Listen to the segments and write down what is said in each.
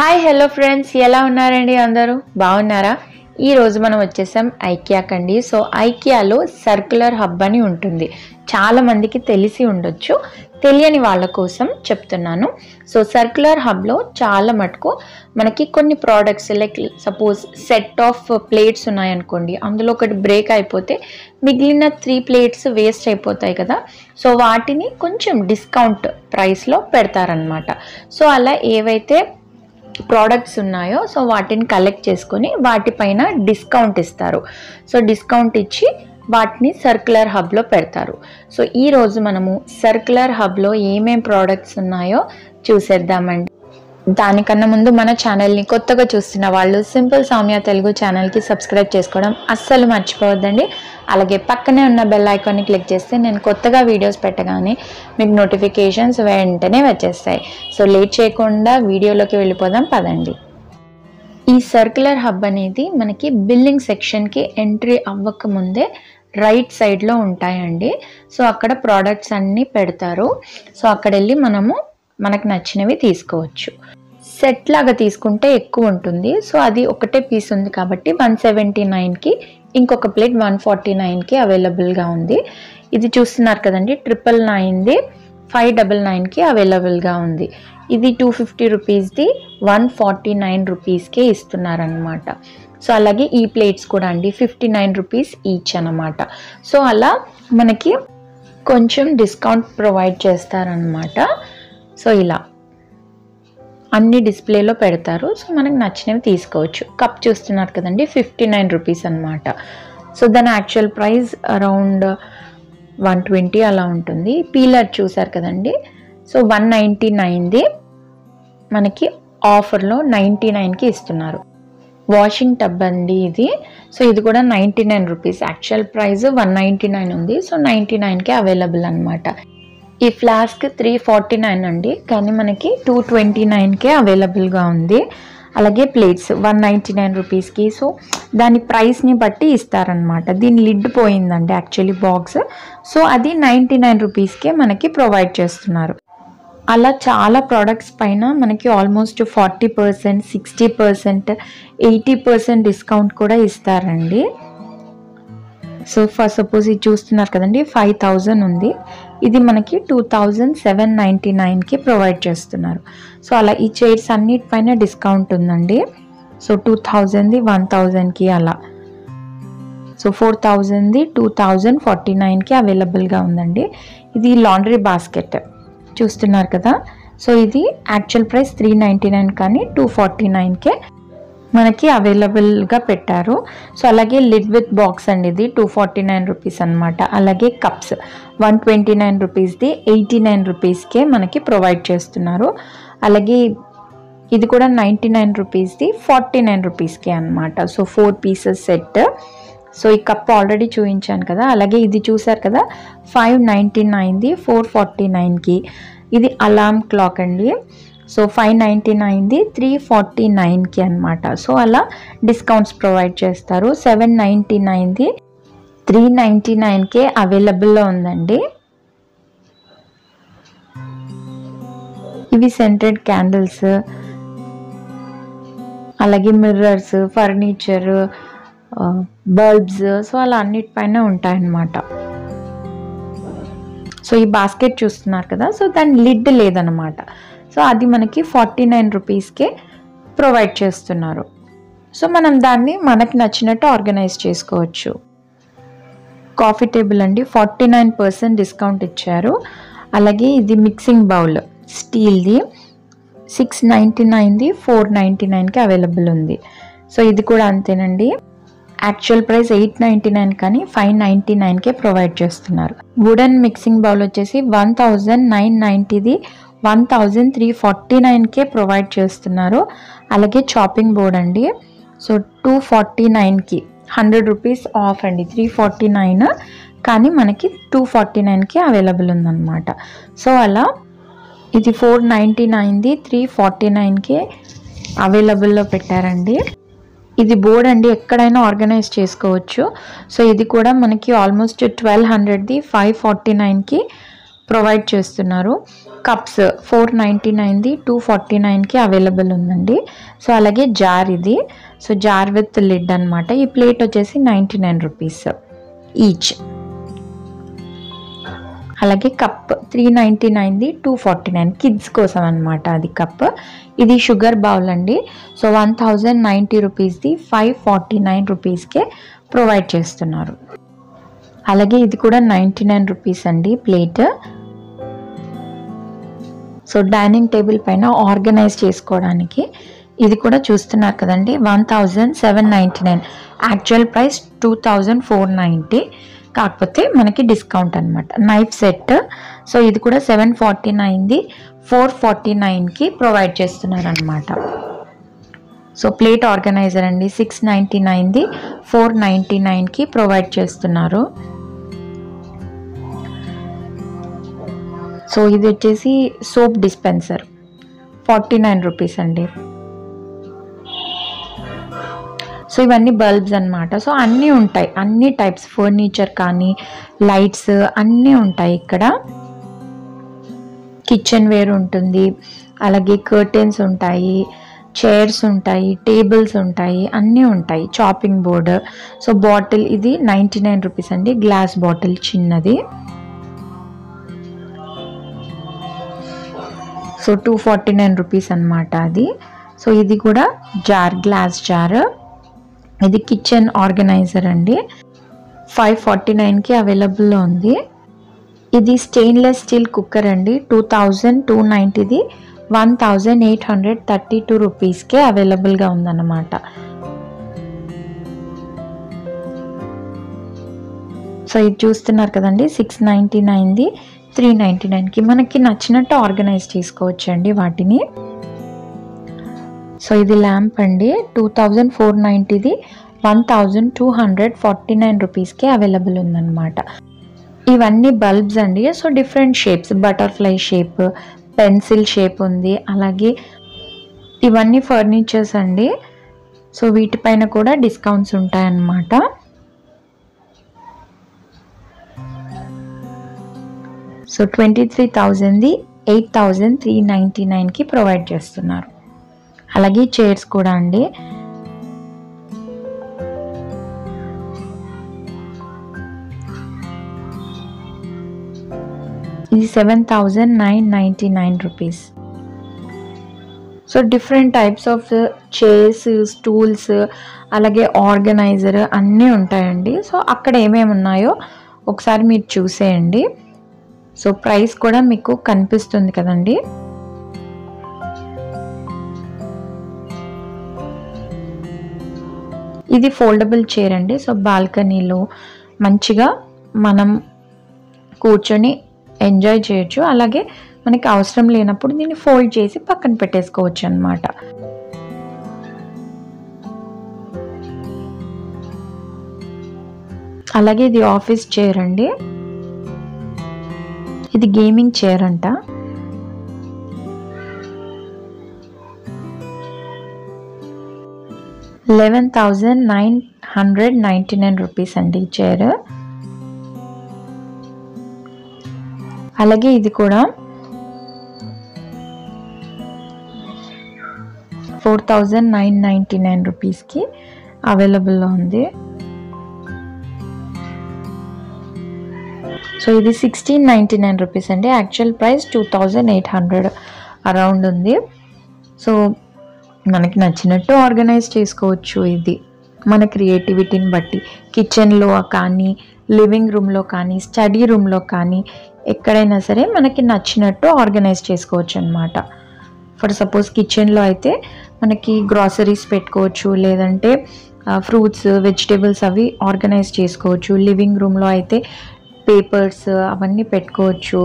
Hi hello friends, ఎలా ఉన్నారండి? అందరూ బాగున్నారా? ఈ రోజు మనం వచ్చేసాం ఐకియాకి అండి. సో ఐకియాలో సర్క్యులర్ హబ్ అని ఉంటుంది. చాలా మందికి తెలిసి ఉండొచ్చు, తెలియని వాళ్ళ కోసం చెప్తున్నాను. సో సర్క్యులర్ హబ్లో చాలా మటుకు మనకి కొన్ని products, like suppose set of plates ఉన్నాయనుకోండి, అందులో ఒకటి బ్రేక్ అయిపోతే మిగిలిన 3 ప్లేట్స్ వేస్ట్ అయిపోతాయి కదా. సో వాటిని కొంచెం డిస్కౌంట్ ప్రైస్లో పెడతారనమాట. సో అలా ఏవైతే ప్రోడక్ట్స్ ఉన్నాయో సో వాటిని కలెక్ట్ చేసుకొని వాటిపైన డిస్కౌంట్ ఇస్తారు. సో డిస్కౌంట్ ఇచ్చి వాటిని సర్క్యులర్ హబ్లో పెడతారు. సో ఈరోజు మనము సర్క్యులర్ హబ్లో ఏమేం ప్రోడక్ట్స్ ఉన్నాయో చూసేద్దామండి. దానికన్నా ముందు మన ఛానల్ని కొత్తగా చూస్తున్న వాళ్ళు సింపుల్ సౌమ్య తెలుగు ఛానల్కి సబ్స్క్రైబ్ చేసుకోవడం అస్సలు మర్చిపోవద్దండి. అలాగే పక్కనే ఉన్న బెల్ ఐకాన్ని క్లిక్ చేస్తే నేను కొత్తగా వీడియోస్ పెట్టగానే మీకు నోటిఫికేషన్స్ వెంటనే వచ్చేస్తాయి. సో లేట్ చేయకుండా వీడియోలోకి వెళ్ళిపోదాం పదండి. ఈ సర్క్యులర్ హబ్ అనేది మనకి బిల్లింగ్ సెక్షన్కి ఎంట్రీ అవ్వకముందే రైట్ సైడ్లో ఉంటాయండి. సో అక్కడ ప్రోడక్ట్స్ అన్నీ పెడతారు. సో అక్కడ వెళ్ళి మనకు నచ్చినవి తీసుకోవచ్చు. సెట్ లాగా తీసుకుంటే ఎక్కువ ఉంటుంది. సో అది ఒకటే పీస్ ఉంది కాబట్టి 179కి, ఇంకొక ప్లేట్ 149కి అవైలబుల్గా ఉంది. ఇది చూస్తున్నారు కదండి, 999ది 599కి అవైలబుల్గా ఉంది. ఇది 250 రూపీస్ది 149 రూపీస్కే ఇస్తున్నారనమాట. సో అలాగే ఈ ప్లేట్స్ కూడా అండి 59 రూపీస్ ఈచ్ అనమాట. సో అలా మనకి కొంచెం డిస్కౌంట్ ప్రొవైడ్ చేస్తారనమాట. సో ఇలా అన్ని డిస్ప్లేలో పెడతారు. సో మనకు నచ్చినవి తీసుకోవచ్చు. కప్ చూస్తున్నారు కదండి, 59 రూపీస్ అనమాట. సో దాని యాక్చువల్ ప్రైస్ అరౌండ్ 120 అలా ఉంటుంది. పీలర్ చూసారు కదండి, సో 199ది మనకి ఆఫర్లో 99కి ఇస్తున్నారు. వాషింగ్ టబ్ అండి ఇది. సో ఇది కూడా 99 రూపీస్. యాక్చువల్ ప్రైస్ 199 ఉంది. సో 99కే అవైలబుల్ అనమాట. ఈ ఫ్లాస్క్ 349 అండి, కానీ మనకి 229కే అవైలబుల్గా ఉంది. అలాగే ప్లేట్స్ 199 రూపీస్కి. సో దాని ప్రైస్ని బట్టి ఇస్తారనమాట. దీని లిడ్ పోయిందండి యాక్చువల్లీ బాక్స్. సో అది 99 రూపీస్కే మనకి ప్రొవైడ్ చేస్తున్నారు. అలా చాలా ప్రోడక్ట్స్ పైన మనకి ఆల్మోస్ట్ 40%, 60%, 80% డిస్కౌంట్ కూడా ఇస్తారండి. సో ఫర్ సపోజ్ ఇది చూస్తున్నారు కదండి, 5000 ఉంది. ఇది మనకి 2799కి ప్రొవైడ్ చేస్తున్నారు. సో అలా ఈ చైర్స్ అన్నిటిపైన డిస్కౌంట్ ఉందండి. సో 2000ది 1000కి అలా. సో 4000ది 2049కి అవైలబుల్గా ఉందండి. ఇది లాండ్రీ బాస్కెట్ చూస్తున్నారు కదా. సో ఇది యాక్చువల్ ప్రైస్ 399 కానీ 249కే మనకి అవైలబుల్గా పెట్టారు. సో అలాగే లిడ్ విత్ బాక్స్ అండి, ఇది 249 రూపీస్ అనమాట. అలాగే కప్స్ 129 రూపీస్ది 89 రూపీస్కే మనకి ప్రొవైడ్ చేస్తున్నారు. అలాగే ఇది కూడా 99 రూపీస్ది 49 రూపీస్కే అనమాట. So 4 pieces set. సో ఈ కప్ ఆల్రెడీ చూపించాను కదా. అలాగే ఇది చూసారు కదా, 599ది 449కి. ఇది అలార్మ్ క్లాక్ అండి. సో 599ది 349కి అనమాట. సో అలా డిస్కౌంట్స్ ప్రొవైడ్ చేస్తారు. 799ది 399కే అవైలబుల్లో ఉందండి. ఇవి సెంటెడ్ క్యాండిల్స్, అలాగే మిర్రర్స్, ఫర్నిచర్, బల్బ్స్, సో అలా అన్నిటిపైన ఉంటాయన్నమాట. సో ఈ బాస్కెట్ చూస్తున్నారు కదా, సో దాని లిడ్ లేదనమాట. సో అది మనకి 49 రూపీస్కే ప్రొవైడ్ చేస్తున్నారు. సో మనం దాన్ని మనకి నచ్చినట్టు ఆర్గనైజ్ చేసుకోవచ్చు. కాఫీ టేబుల్ అండి, 49% డిస్కౌంట్ ఇచ్చారు. అలాగే ఇది మిక్సింగ్ బౌల్ స్టీల్ది 699ది 499కి అవైలబుల్ ఉంది. సో ఇది కూడా అంతేనండి. యాక్చువల్ ప్రైస్ 899 కానీ 599కే ప్రొవైడ్ చేస్తున్నారు. వుడెన్ మిక్సింగ్ బౌల్ వచ్చేసి 1990ది 1349కే ప్రొవైడ్ చేస్తున్నారు. అలాగే చాపింగ్ బోర్డ్ అండి, సో 249కి 100 రూపీస్ ఆఫ్ అండి. 349 కానీ మనకి 249కి అవైలబుల్ ఉందన్నమాట. సో అలా ఇది 499ది 349కే అవైలబుల్లో పెట్టారండి. ఇది బోర్డ్ అండి, ఎక్కడైనా ఆర్గనైజ్ చేసుకోవచ్చు. సో ఇది కూడా మనకి ఆల్మోస్ట్ 1200ది 549కి ప్రొవైడ్ చేస్తున్నారు. కప్స్ 499ది 249కి అవైలబుల్ ఉందండి. సో అలాగే జార్ ఇది. సో జార్ విత్ లిడ్ అనమాట. ఈ ప్లేట్ వచ్చేసి 99 రూపీస్ ఈచ్. అలాగే కప్ 399ది 249 కిడ్స్ కోసం అనమాట అది కప్. ఇది షుగర్ బౌల్ అండి. సో 1090 రూపీస్ది 549 రూపీస్కే ప్రొవైడ్ చేస్తున్నారు. అలాగే ఇది కూడా 99 రూపీస్ అండి ప్లేట్. సో డైనింగ్ టేబుల్ పైన ఆర్గనైజ్ చేసుకోవడానికి ఇది కూడా చూస్తున్నారు కదండి. 1799, యాక్చువల్ ప్రైస్ 2490, కాకపోతే మనకి డిస్కౌంట్ అనమాట. Knife set. సో ఇది కూడా 749ది 449కి ప్రొవైడ్ చేస్తున్నారు అనమాట. సో ప్లేట్ ఆర్గనైజర్ అండి 699ది 499కి ప్రొవైడ్ చేస్తున్నారు. సో ఇది వచ్చేసి సోప్ డిస్పెన్సర్ 49 రూపీస్ అండి. సో ఇవన్నీ బల్బ్స్ అనమాట. సో అన్నీ ఉంటాయి, అన్ని టైప్స్ ఫర్నిచర్ కానీ లైట్స్ అన్నీ ఉంటాయి ఇక్కడ. కిచెన్ వేర్ ఉంటుంది, అలాగే కర్టెన్స్ ఉంటాయి, చైర్స్ ఉంటాయి, టేబుల్స్ ఉంటాయి, అన్నీ ఉంటాయి. Chopping board. సో బాటిల్ ఇది 99 రూపీస్ అండి, గ్లాస్ బాటిల్ చిన్నది. సో 249 రూపీస్ అనమాట అది. సో ఇది కూడా జార్, గ్లాస్ జార్. ఇది కిచెన్ ఆర్గనైజర్ అండి, 549కి అవైలబుల్లో ఉంది. ఇది స్టెయిన్లెస్ స్టీల్ కుక్కర్ అండి, 2290ది 1832 రూపీస్కే అవైలబుల్గా ఉందన్నమాట. సో ఇది చూస్తున్నారు కదండి, 699ది 399కి మనకి నచ్చినట్టు ఆర్గనైజ్ చేసుకోవచ్చండి వాటిని. సో ఇది ల్యాంప్ అండి, 2490ది 1249 రూపీస్కి అవైలబుల్ ఉందన్నమాట. ఇవన్నీ బల్బ్స్ అండి. So different shapes, butterfly shape, pencil shape ఉంది. అలాగే ఇవన్నీ ఫర్నిచర్స్ అండి. సో వీటిపైన కూడా డిస్కౌంట్స్ ఉంటాయన్నమాట. సో 23,000ది 8,399కి ప్రొవైడ్ చేస్తున్నారు. అలాగే చైర్స్ కూడా అండి. ఇది 7,999 rupees. So different types of chairs, stools, అలాగే ఆర్గనైజర్ అన్నీ ఉంటాయండి. సో అక్కడ ఏమేమి ఉన్నాయో ఒకసారి మీరు చూసేయండి. సో ప్రైస్ కూడా మీకు కనిపిస్తుంది కదండి. ఇది ఫోల్డబుల్ చైర్ అండి. సో బాల్కనీలో మంచిగా మనం కూర్చొని ఎంజాయ్ చేయొచ్చు. అలాగే మనకి అవసరం లేనప్పుడు దీన్ని ఫోల్డ్ చేసి పక్కన పెట్టేసుకోవచ్చు అన్నమాట. అలాగే ఇది ఆఫీస్ చైర్ అండి. ఇది గేమింగ్ చైర్ అంట. $11,999 రూపీస్ అండి ఈ చైర్. అలాగే ఇది కూడా 4,999 రూపీస్కి అవైలబుల్లో ఉంది. సో ఇది 1,699 రూపీస్ అండి, యాక్చువల్ ప్రైస్ 2,800 అరౌండ్ ఉంది. సో మనకి నచ్చినట్టు ఆర్గనైజ్ చేసుకోవచ్చు. ఇది మన క్రియేటివిటీని బట్టి కిచెన్లో కానీ, లివింగ్ రూమ్లో కానీ, స్టడీ రూమ్లో కానీ ఎక్కడైనా సరే మనకి నచ్చినట్టు ఆర్గనైజ్ చేసుకోవచ్చు అన్నమాట. ఫర్ సపోజ్ కిచెన్లో అయితే మనకి గ్రాసరీస్ పెట్టుకోవచ్చు, లేదంటే ఫ్రూట్స్, వెజిటేబుల్స్ అవి ఆర్గనైజ్ చేసుకోవచ్చు. లివింగ్ రూమ్లో అయితే పేపర్స్ అవన్నీ పెట్టుకోవచ్చు.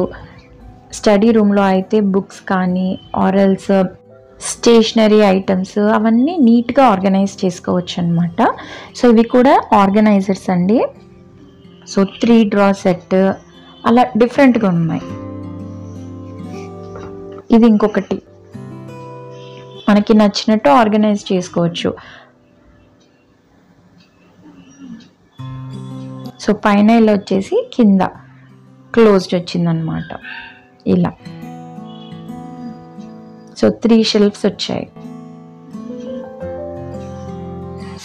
స్టడీ రూమ్లో అయితే బుక్స్ కానీ ఆర్ఎల్స్ స్టేషనరీ ఐటమ్స్ అవన్నీ నీట్గా ఆర్గనైజ్ చేసుకోవచ్చు అన్నమాట. సో ఇవి కూడా ఆర్గనైజర్స్ అండి. సో 3 డ్రా సెట్ అలా డిఫరెంట్గా ఉన్నాయి. ఇది ఇంకొకటి మనకి నచ్చినట్టు ఆర్గనైజ్ చేసుకోవచ్చు. సో పైన ఇలా వచ్చేసి కింద క్లోజ్డ్ వచ్చిందనమాట ఇలా. సో 3 షెల్ఫ్స్ వచ్చాయి.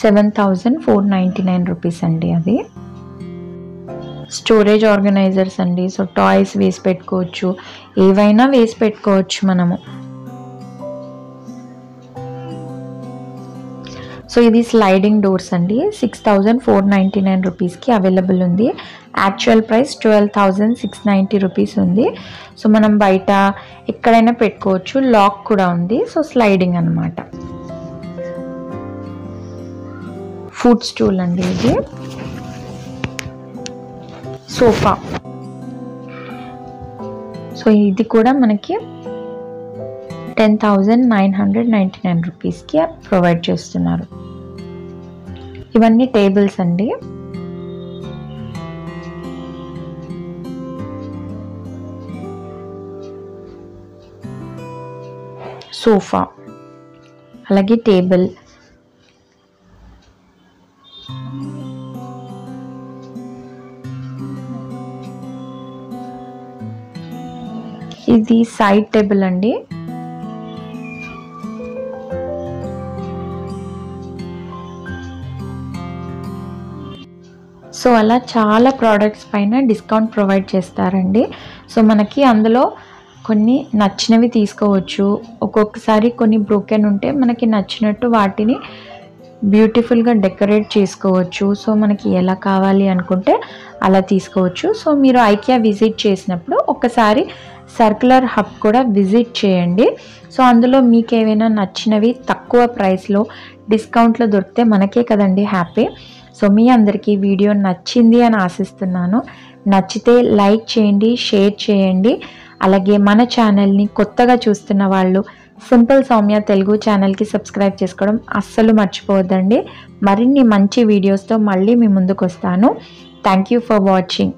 7,499 రూపీస్ అండి అది. స్టోరేజ్ ఆర్గనైజర్స్ అండి. సో టాయ్స్ వేసి పెట్టుకోవచ్చు, ఏవైనా వేసి పెట్టుకోవచ్చు మనము. సో ఇది స్లైడింగ్ డోర్స్ అండి. 6,499 రూపీస్కి అవైలబుల్ ఉంది. యాక్చువల్ ప్రైస్ 12,690 రూపీస్ ఉంది. సో మనం బయట ఎక్కడైనా పెట్టుకోవచ్చు. లాక్ కూడా ఉంది. సో స్లైడింగ్ అన్నమాట. ఫుడ్ స్టూల్ అండి ఇది. సోఫా. సో ఇది కూడా మనకి 10,999 రూపీస్కి ప్రొవైడ్ చేస్తున్నారు. ఇవన్నీ టేబుల్స్ అండి. సోఫా అలాగే టేబుల్. ఇది సైడ్ టేబుల్ అండి. సో అలా చాలా ప్రోడక్ట్స్ పైన డిస్కౌంట్ ప్రొవైడ్ చేస్తారండి. సో మనకి అందులో కొన్ని నచ్చినవి తీసుకోవచ్చు. ఒక్కొక్కసారి కొన్ని బ్రోకెన్ ఉంటే మనకి నచ్చినట్టు వాటిని బ్యూటిఫుల్గా డెకరేట్ చేసుకోవచ్చు. సో మనకి ఎలా కావాలి అనుకుంటే అలా తీసుకోవచ్చు. సో మీరు ఐకియా విజిట్ చేసినప్పుడు ఒకసారి సర్క్యులర్ హబ్ కూడా విజిట్ చేయండి. సో అందులో మీకు ఏవైనా నచ్చినవి తక్కువ ప్రైస్లో డిస్కౌంట్లో దొరికితే మనకే కదండి హ్యాపీ. సో మీ అందరికీ వీడియో నచ్చింది అని ఆశిస్తున్నాను. నచ్చితే లైక్ చేయండి, షేర్ చేయండి. అలాగే మన ఛానల్ని కొత్తగా చూస్తున్న వాళ్ళు సింపుల్ సౌమ్య తెలుగు ఛానల్కి సబ్స్క్రైబ్ చేసుకోవడం అస్సలు మర్చిపోవద్దండి. మరిన్ని మంచి వీడియోస్తో మళ్ళీ మీ ముందుకు వస్తాను. Thank you for watching.